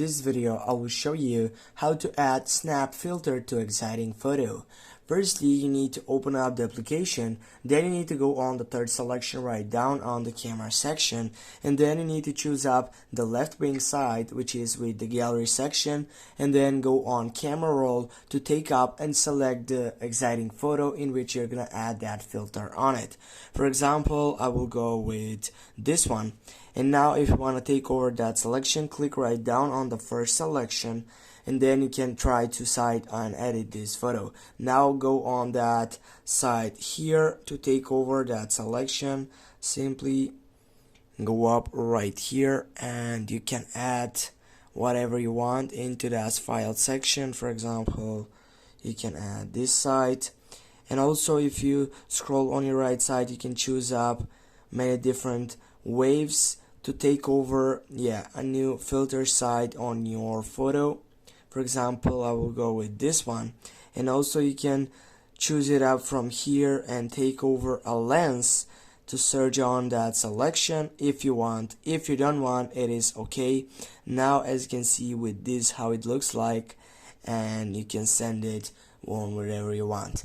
this video, I will show you how to add snap filter to exciting photo. Firstly, you need to open up the application, then you need to go on the third selection right down on the camera section, and then you need to choose up the left wing side, which is with the gallery section, and then go on camera roll to take up and select the exciting photo in which you're gonna add that filter on it. For example, I will go with this one. And now if you want to take over that selection, click right down on the first selection, and then you can try to side and edit this photo. Now go on that side here to take over that selection. Simply go up right here and you can add whatever you want into that file section. For example, you can add this side, and also if you scroll on your right side, you can choose up many different waves to take over a new filter side on your photo. For example, I will go with this one, and also you can choose it up from here and take over a lens to search on that selection if you want. If you don't want, it is okay. Now as you can see with this how it looks like, and you can send it on wherever you want.